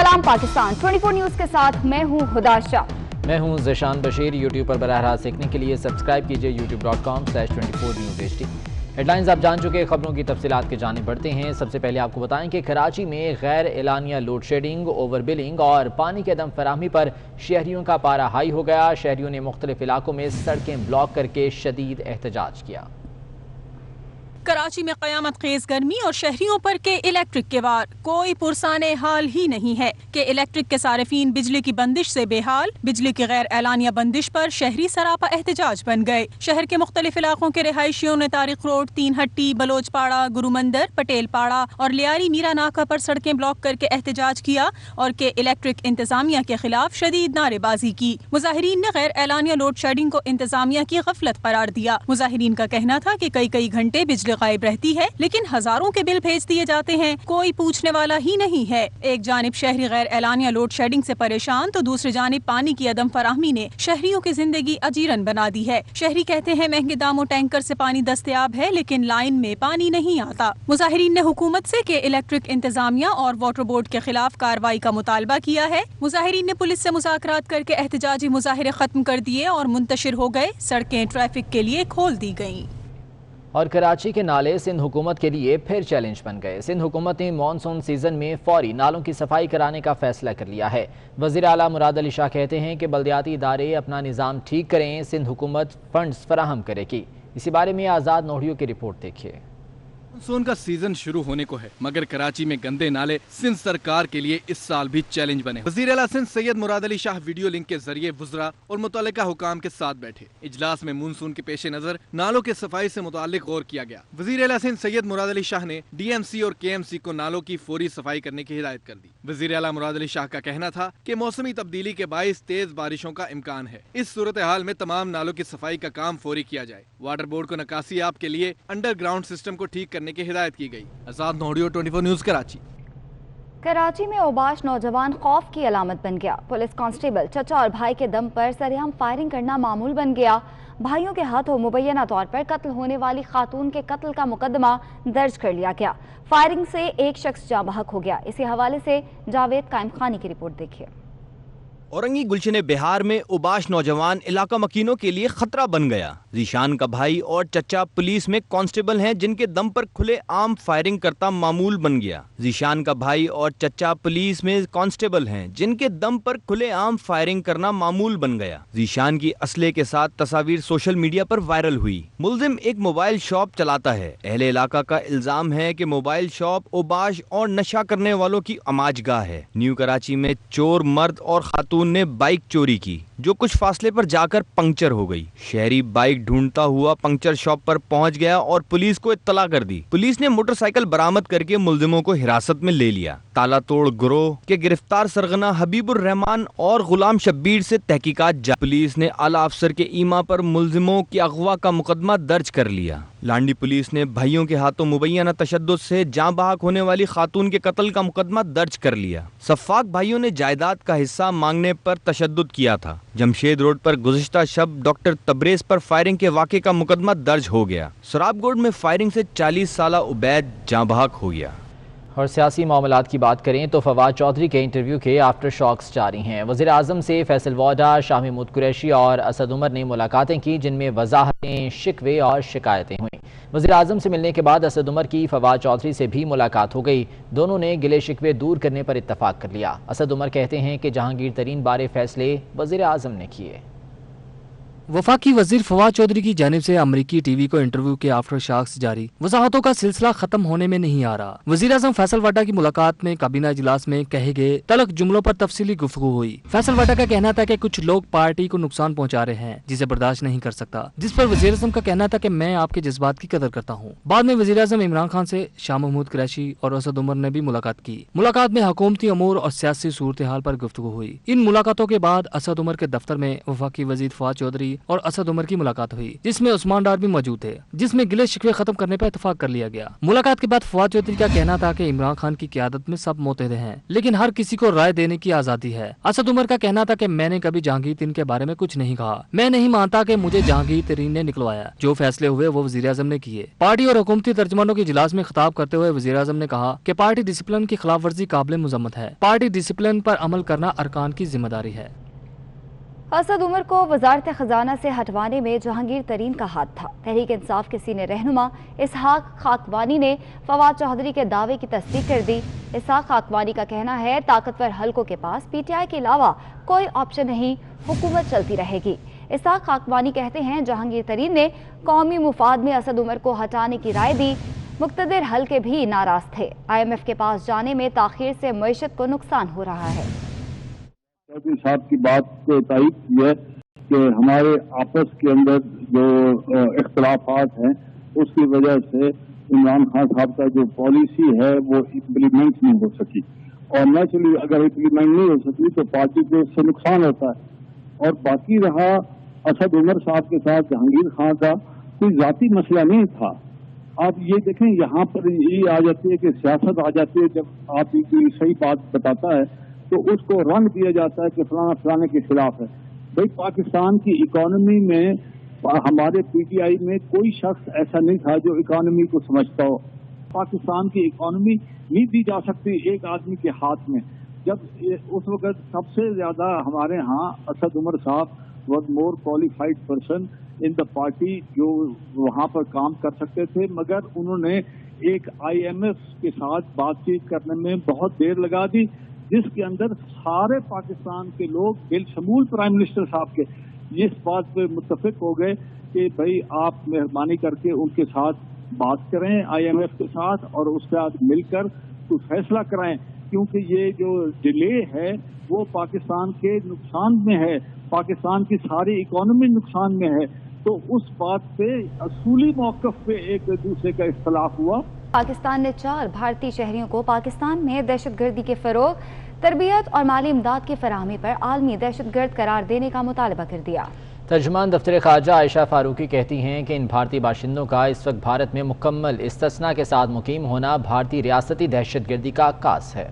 सलाम पाकिस्तान 24 न्यूज के साथ मैं हूं हुदा शाह। मैं हूं ज़शान बशीर। यूट्यूब पर बराह रास्त देखने के लिए सब्सक्राइब कीजिए youtube.com/24newsht। हेडलाइंस आप जान चुके, खबरों की तफसीलात के जाने बढ़ते हैं। सबसे पहले आपको बताएं कि कराची में गैर एलानिया लोड शेडिंग, ओवर बिलिंग और पानी के अदम फराहमी पर शहरियों का पारा हाई हो गया। शहरियों ने मुख्तलिफ इलाकों में सड़कें ब्लॉक करके शदीद एहतजाज किया। कराची में क़यामत खेज गर्मी और शहरियों पर के इलेक्ट्रिक के वार कोई पुरसाने हाल ही नहीं है कि इलेक्ट्रिक के सारिफीन बिजली की बंदिश से बेहाल। बिजली की गैर एलानिया बंदिश पर शहरी सरापा एहतजाज बन गए। शहर के मुख्तलिफ इलाकों के रिहायशियों ने तारिक रोड, तीन हट्टी, बलोचपाड़ा, गुरुमंदर, पटेल पाड़ा और लियारी मीरा नाका पर सड़कें ब्लॉक करके एहतजाज किया और के इलेक्ट्रिक इंतजामिया के खिलाफ शदीद नारेबाजी की। मुजाहिरीन ने गैर एलानिया लोड शेडिंग को इंतजामिया की गफलत करार दिया। मुजाहिरीन का कहना था कि कई घंटे बिजली गायब रहती है, लेकिन हजारों के बिल भेज दिए जाते हैं, कोई पूछने वाला ही नहीं है। एक जानिब शहरी गैर एलानिया लोड शेडिंग से परेशान तो दूसरी जानिब पानी की अदम फराहमी ने शहरियों की जिंदगी अजीरन बना दी है। शहरी कहते हैं महंगे दामों टैंकर से पानी दस्तयाब है, लेकिन लाइन में पानी नहीं आता। मुजाहिरीन ने हुकूमत से के इलेक्ट्रिक इंतजामिया और वाटर बोर्ड के खिलाफ कार्रवाई का मुतालबा किया है। मुजाहिरीन ने पुलिस से मुज़ाकरात करके एहतजाजी मुजाहिरे खत्म कर दिए और मुंतशिर हो गए। सड़कें ट्रैफिक के लिए खोल दी गयी। और कराची के नाले सिंध हुकूमत के लिए फिर चैलेंज बन गए। सिंध हुकूमत ने मानसून सीजन में फौरी नालों की सफाई कराने का फैसला कर लिया है। वज़ीर आला मुराद अली शाह कहते हैं कि बल्दियाती इदारे अपना निज़ाम ठीक करें, सिंध हुकूमत फंड्स फराहम करेगी। इसी बारे में आज़ाद नोहड़ियों की रिपोर्ट देखिए। मानसून का सीजन शुरू होने को है, मगर कराची में गंदे नाले सिंध सरकार के लिए इस साल भी चैलेंज बने। वज़ीर आला सिंध सैयद मुराद अली शाह वीडियो लिंक के जरिए वुज़रा और मुतल्लिका हुकाम के साथ बैठे। इजलास में मानसून के पेश नजर नालों के सफाई से मुताल्लिक गौर किया गया। वज़ीर आला सिंध सैयद मुराद अली शाह ने DMC और KMC को नालों की फौरी सफाई करने की हिदायत कर दी। वज़ीर आला मुराद अली शाह का कहना था कि मौसमी तब्दीली के बाइस तेज बारिशों का इम्कान है। इस सूरत हाल में तमाम नालों की सफाई का काम फौरी किया जाए। वाटर बोर्ड को निकासी आप के लिए अंडरग्राउंड सिस्टम को ठीक करने की हिदायत की गई। आज़ाद नोहड़ियो 24 न्यूज़ कराची। कराची में ओबाश नौजवान खौफ की अलामत बन गया। पुलिस कांस्टेबल चचा और भाई के दम पर सरेआम फायरिंग करना मामूल बन गया। भाइयों के हाथों मुबैना तौर पर कत्ल होने वाली खातून के कत्ल का मुकदमा दर्ज कर लिया गया। फायरिंग से एक शख्स जाँ बहक हो गया। इसी हवाले से जावेद कायम खानी की रिपोर्ट देखिए। औरंगी गुलशन बिहार में उबाश नौजवान इलाका मकीनों के लिए खतरा बन गया। जीशान का भाई और चचा पुलिस में कांस्टेबल हैं, जिनके दम पर खुले आम फायरिंग करता मामूल बन गया। जीशान का भाई और चचा पुलिस में कांस्टेबल हैं, जिनके दम पर खुले आम फायरिंग करना मामूल बन गया। जीशान की असले के साथ तस्वीर सोशल मीडिया पर वायरल हुई। मुलजिम एक मोबाइल शॉप चलाता है। अहले इलाका का इल्जाम है कि मोबाइल शॉप उबाश और नशा करने वालों की अमाजगाह है। न्यू कराची में चोर मर्द और खातून ने बाइक चोरी की, जो कुछ फासले पर जाकर पंक्चर हो गई। शहरी बाइक ढूंढता हुआ पंक्चर शॉप पर पहुंच गया और पुलिस को इत्तला कर दी। पुलिस ने मोटरसाइकिल बरामद करके मुलजिमों को हिरासत में ले लिया। ताला तोड़ गिरोह के गिरफ्तार सरगना हबीबुर रहमान और गुलाम शब्बीर से तहकीकात पुलिस ने आला अफसर के ईमा पर मुलजिमों की अगवा का मुकदमा दर्ज कर लिया। लांडी पुलिस ने भाइयों के हाथों मुबैना तशद्दुद से जाँ बहक होने वाली खातून के कत्ल का मुकदमा दर्ज कर लिया। सफाक भाइयों ने जायदाद का हिस्सा मांगने पर तशद्दुद किया था। जमशेद रोड पर गुज़िश्ता शब डॉक्टर तबरेज पर फायरिंग के वाक़े का मुकदमा दर्ज हो गया। सराबगोड में फायरिंग से 40 साला उबैद जाँ बहक हो गया। और सियासी मामलात की बात करें तो फवाद चौधरी के इंटरव्यू के आफ्टर शॉक्स जारी हैं। वज़ीर आज़म से फैसल वाडा, शाह महमूद कुरैशी और असद उमर ने मुलाकातें की, जिनमें वजाहतें, शिकवे और शिकायतें हुई। वज़ीर आज़म से मिलने के बाद असद उमर की फवाद चौधरी से भी मुलाकात हो गई। दोनों ने गिले शिकवे दूर करने पर इत्तफाक कर लिया। असद उमर कहते हैं कि जहांगीर तरीन बारे फैसले वज़ीर आज़म ने किए। वफाकी वजीर फवाद चौधरी की जानिब से अमरीकी टीवी को इंटरव्यू के आफ्टर शॉक्स जारी। वजाहतों का सिलसिला खत्म होने में नहीं आ रहा। वजीर आज़म फैसल वाडा की मुलाकात में काबीना इजलास में कहे गए तलक जुमलों पर तफसीली गुफ्तगू हुई। फैसल वाडा का कहना था कि कुछ लोग पार्टी को नुकसान पहुंचा रहे हैं, जिसे बर्दाश्त नहीं कर सकता, जिस पर वजीर आज़म का कहना था कि मैं आपके जज्बात की कदर करता हूँ। बाद में वजीर आज़म इमरान खान से शाह महमूद कुरैशी और असद उमर ने भी मुलाकात की। मुलाकात में हुकूमती अमूर और सियासी सूरत हाल पर गुफ्तगू हुई। इन मुलाकातों के बाद असद उमर के दफ्तर में वफाकी वजीर फवाद चौधरी और असद उमर की मुलाकात हुई, जिसमें उस्मान डार भी मौजूद थे, जिसमें गिले शिकवे खत्म करने पर इत्तेफाक कर लिया गया। मुलाकात के बाद फवाद चौधरी का कहना था कि इमरान खान की क़यादत में सब मुत्तहिद हैं, लेकिन हर किसी को राय देने की आज़ादी है। असद उमर का कहना था कि मैंने कभी जहांगीर तरीन के बारे में कुछ नहीं कहा, मैं नहीं मानता कि मुझे जहांगीर तरीन ने निकलवाया, जो फैसले हुए वो वज़ीर आज़म ने किए। पार्टी और हुकूमती तर्जुमानों के इजलास में खिताब करते हुए वज़ीर आज़म ने कहा कि पार्टी डिसिप्लिन की खिलाफ वर्जी काबिल मुज़म्मत है, पार्टी डिसिप्लिन पर अमल करना अरकान की जिम्मेदारी है। असद उमर को वजारत खजाना से हटवाने में जहांगीर तरीन का हाथ था। तहरीक इंसाफ के सीनियर रहनुमा इसहाक खाकवानी ने फवाद चौधरी के दावे की तस्दीक कर दी। इसहाक खाकवानी का कहना है ताकतवर हलकों के पास पीटीआई के अलावा कोई ऑप्शन नहीं, हुकूमत चलती रहेगी। इसहाक खाकवानी कहते हैं जहांगीर तरीन ने कौमी मुफाद में असद उमर को हटाने की राय दी। मुक्तदिर हलके भी नाराज थे। IMF के पास जाने में ताखीर से मईशत को नुकसान हो रहा है। चौधरी साहब की बात को तायीद की है कि हमारे आपस के अंदर जो इख्तलाफात हैं उसकी वजह से इमरान खान साहब का जो पॉलिसी है वो इम्प्लीमेंट नहीं हो सकी, और नेचुरली अगर इम्प्लीमेंट नहीं हो सकी तो पार्टी को उससे नुकसान होता है। और बाकी रहा असद उमर साहब के साथ जहांगीर खान का कोई जाती मसला नहीं था। आप ये देखें यहाँ पर ये आ जाती है कि सियासत आ जाती है, जब आप कोई सही बात बताता है तो उसको रंग दिया जाता है कि फलाना फलाने के खिलाफ है। भाई पाकिस्तान की इकोनॉमी में हमारे पीटीआई में कोई शख्स ऐसा नहीं था जो इकोनॉमी को समझता हो। पाकिस्तान की इकोनॉमी नहीं दी जा सकती एक आदमी के हाथ में। जब उस वक्त सबसे ज्यादा हमारे यहाँ असद उमर साहब was more qualified person in the party जो वहाँ पर काम कर सकते थे, मगर उन्होंने एक IMF के साथ बातचीत करने में बहुत देर लगा दी, जिसके अंदर सारे पाकिस्तान के लोग बिलशमूल प्राइम मिनिस्टर साहब के इस बात पे मुत्तफिक हो गए कि भाई आप मेहरबानी करके उनके साथ बात करें IMF के साथ और उसके साथ मिलकर कुछ फैसला कराएं, क्योंकि ये जो डिले है वो पाकिस्तान के नुकसान में है, पाकिस्तान की सारी इकोनॉमी नुकसान में है। तो उस बात पे असूली मौक़िफ़ पे एक दूसरे का इख्तलाफ हुआ। पाकिस्तान ने 4 भारतीय शहरियों को पाकिस्तान में दहशतगर्दी के फरोग, तरबियत और माली इमदाद की फराहमी पर आलमी दहशतगर्द करार देने का मुतालबा कर दिया। तर्जुमान दफ्तर ख़ारजा आयशा फारूकी कहती हैं कि इन भारतीय बाशिंदों का इस वक्त भारत में मुकम्मल इस्तिस्ना के साथ मुकीम होना भारतीय रियासती दहशतगर्दी का अक्कास है।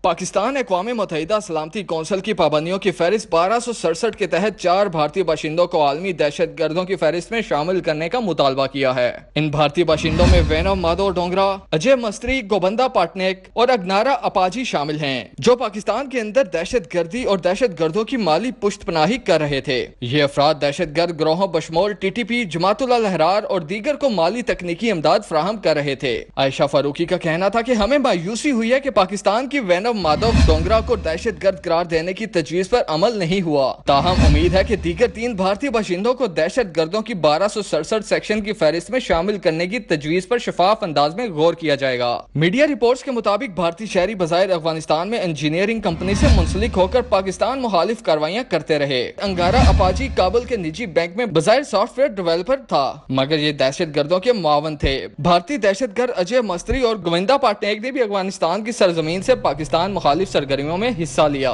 पाकिस्तान अक़वाम मुत्तहिदा सलामती कौंसिल की पाबंदियों की फहरिस्त 1267 के तहत 4 भारतीय बाशिंदों को आलमी दहशत गर्दों की फहरिस्त में शामिल करने का मुतालबा किया है। इन भारतीय बाशिंदों में वैनम माधव डोंगरा, अजय मस्त्री, गोबंदा पाटनेक और अगनारा अपाजी शामिल हैं, जो पाकिस्तान के अंदर दहशत गर्दी और दहशत गर्दों की माली पुष्टपनाही कर रहे थे। ये अफराद दहशत गर्द ग्रोहों बशमोल TTP, जमातुल अल-अहरार और दीगर को माली तकनीकी इमदाद फराहम कर रहे थे। आयशा फारूकी का कहना था कि हमें मायूसी हुई है कि पाकिस्तान की वैनम माधव डोंगरा को दहशत गर्द करार देने की तजवीज पर अमल नहीं हुआ। ताहम उम्मीद है कि दीगर 3 भारतीय बाशिंदों को दहशत गर्दों की 1267 सेक्शन की फहरिस्त में शामिल करने की तजवीज पर शफाफ अंदाज में गौर किया जाएगा। मीडिया रिपोर्ट्स के मुताबिक भारतीय शहरी बज़ाहिर अफगानिस्तान में इंजीनियरिंग कंपनी से मुंसलिक होकर पाकिस्तान मुखालिफ कार्रवाइयां करते रहे। अंगारा अपाजी काबुल के निजी बैंक में बज़ाहिर सॉफ्टवेयर डेवलपर था, मगर ये दहशत गर्दों के मुआवन थे। भारतीय दहशत गर्द अजय मस्त्री और गोविंदा पाटनेक ने भी अफगानिस्तान की सरजमीन से पाकिस्तान मुखालिफ सरगर्मियों में हिस्सा लिया।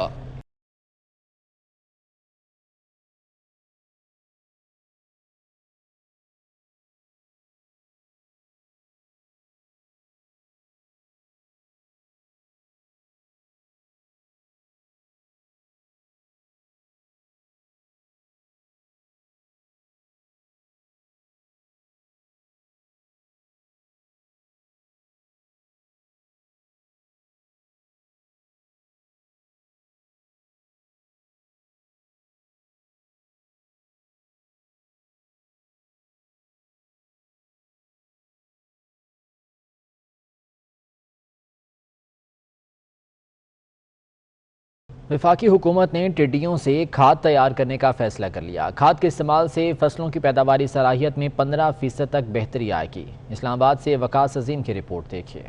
वफाकी हुकूमत ने टिड्डियों से खाद तैयार करने का फैसला कर लिया। खाद के इस्तेमाल से फसलों की पैदावारी सलाहियत में 15% तक बेहतरी आएगी। इस्लामाबाद से वकास अजीम की रिपोर्ट देखिए।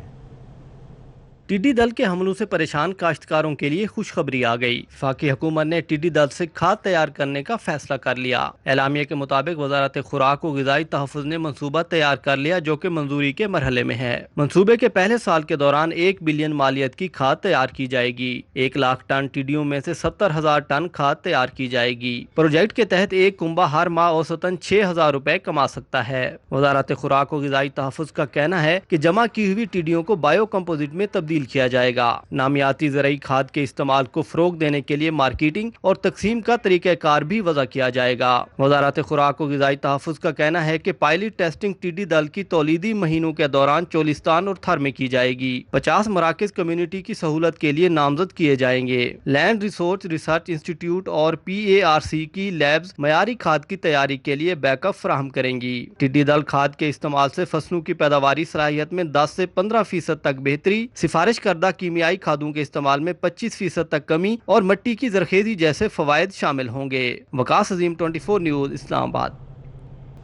ٹڈی دل کے حملوں سے پریشان کاشتکاروں کے لیے خوشخبری آ گئی۔ وفاقی حکومت نے ٹڈی دل سے کھاد تیار کرنے کا فیصلہ کر لیا۔ اعلامیہ کے مطابق وزارت خوراک و غذائی تحفظ نے منصوبہ تیار کر لیا جو کہ منظوری کے مرحلے میں ہے۔ منصوبے کے پہلے سال کے دوران 1 بلین مالیت کی کھاد تیار کی جائے گی۔ 1 لاکھ ٹن ٹڈیوں میں سے 70,000 ٹن کھاد تیار کی جائے گی۔ پروجیکٹ کے تحت ایک کنبہ ہر ماہ اوسطاً 6,000 روپے کما سکتا ہے۔ وزارت خوراک و غذائی تحفظ کا کہنا ہے کہ جمع کی ہوئی ٹڈیوں کو بائیو کمپوزٹ میں تبدیل کیا جائے گا۔ نامیاتی زرعی کھاد کے استعمال کو فروغ دینے کے لیے مارکیٹنگ اور تقسیم کا طریقہ کار بھی وضع کیا جائے گا۔ وزارت خوراک و غذائی تحفظ کا کہنا ہے کہ پائلٹ ٹیسٹنگ ٹڈی دل کی تولیدی مہینوں کے دوران چولستان اور تھر میں کی جائے گی۔ 50 مراکز کمیونٹی کی سہولت کے لیے نامزد کیے جائیں گے۔ لینڈ ریسورس ریسرچ انسٹیٹیوٹ اور PARC کی لیبز معیاری کھاد کی تیاری کے لیے بیک اپ فراہم کریں گی۔ ٹڈی دل کھاد کے استعمال سے فصلوں کی پیداواری صلاحیت میں 10 سے 15% تک بہتری، سفارش کردہ کیمیائی کھادوں کے استعمال میں 25% تک کمی اور مٹی کی زرخیزی جیسے فوائد شامل ہوں گے۔ وقاص عظیم 24 نیوز اسلام آباد۔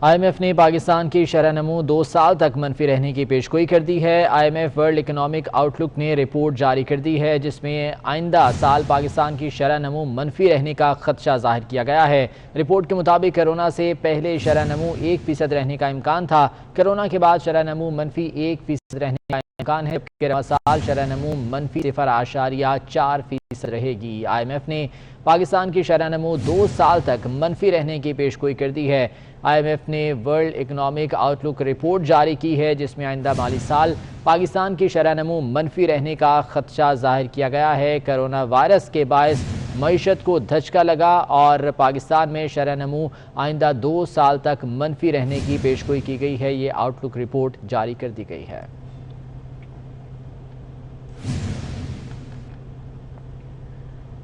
IMF نے پاکستان کی شرح نمو 2 سال تک منفی رہنے کی پیشگوئی کر دی ہے۔ IMF ورلڈ اکنامک آؤٹ لک نے رپورٹ جاری کر دی ہے جس میں آئندہ سال پاکستان کی شرح نمو منفی رہنے کا خدشہ ظاہر کیا گیا ہے۔ رپورٹ کے مطابق کرونا سے پہلے شرح نمو 1% رہنے کا امکان تھا۔ کرونا کے بعد شرح نمو منفی 1% رہنے کا امکان ہے کہ رواں سال شرح نمو منفی 0.4% رہے گی۔ IMF نے پاکستان کی شرح نمو 2 سال تک منفی رہنے کی پیشگوئی کر دی ہے۔ IMF نے ورلڈ اکنامک آؤٹ لک رپورٹ جاری کی ہے جس میں آئندہ مالی سال پاکستان کی شرح نمو منفی رہنے کا خدشہ ظاہر کیا گیا ہے۔ کرونا وائرس کے باعث معیشت کو دھچکا لگا اور پاکستان میں شرح نمو آئندہ 2 سال تک منفی رہنے کی پیشگوئی کی گئی ہے۔ یہ آؤٹ لک رپورٹ جاری کر دی گئی ہے۔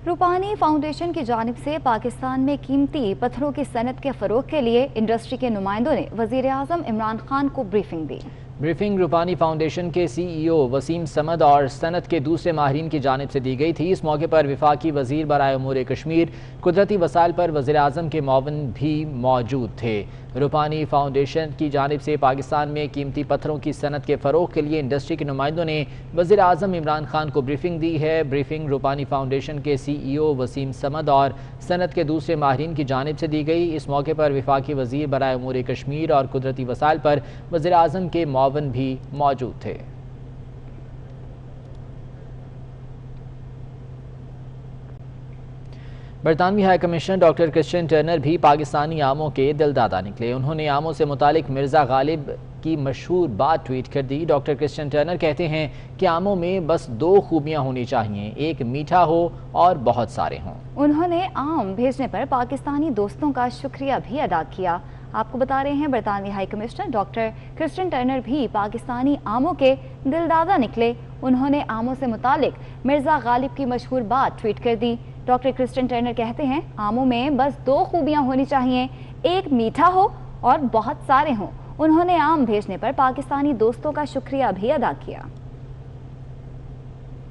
روپانی فاؤنڈیشن کی جانب سے پاکستان میں قیمتی پتھروں کی صنعت کے فروغ کے لیے انڈسٹری کے نمائندوں نے وزیر اعظم عمران خان کو بریفنگ دی۔ بریفنگ روپانی فاؤنڈیشن کے CEO وسیم سمد اور صنعت کے دوسرے ماہرین کی جانب سے دی گئی تھی۔ اس موقع پر وفاقی وزیر برائے امور کشمیر، قدرتی وسائل پر وزیر اعظم کے معاون بھی موجود تھے۔ روپانی فاؤنڈیشن کی جانب سے پاکستان میں قیمتی پتھروں کی صنعت کے فروغ کے لیے انڈسٹری کے نمائندوں نے وزیر اعظم عمران خان کو بریفنگ دی ہے۔ بریفنگ روپانی فاؤنڈیشن کے CEO وسیم سمد اور صنعت کے دوسرے ماہرین کی جانب سے دی گئی۔ اس موقع پر وفاقی وزیر برائے امور کشمیر اور قدرتی وسائل پر وزیر اعظم کے معاون بھی موجود تھے۔ برطانوی high commissioner doctor Christine Turner بھی پاکستانی آموں کے دلدادہ نکلے۔ انہوں نے آموں سے متعلق مرزا غالب کی مشہور بات ٹویٹ کر دی۔ ڈاکٹر کرسٹین ٹرنر کہتے ہیں کہ آموں میں بس 2 خوبیاں ہونی چاہیے، ایک میٹھا ہو اور بہت سارے ہوں۔ انہوں نے آم بھیجنے پر پاکستانی دوستوں کا شکریہ بھی ادا کیا۔ آپ کو بتا رہے ہیں برطانوی high commissioner doctor Christine Turner بھی پاکستانی آموں کے دلدادہ نکلے۔ انہوں نے آموں سے متعلق مرزا غالب کی مشہور بات ٹویٹ کر دی۔ ڈاکٹر کرسٹین ٹرنر کہتے ہیں آموں میں بس 2 خوبیاں ہونی چاہیے، ایک میٹھا ہو اور بہت سارے ہوں۔ انہوں نے آم بھیجنے پر پاکستانی دوستوں کا شکریہ بھی ادا کیا۔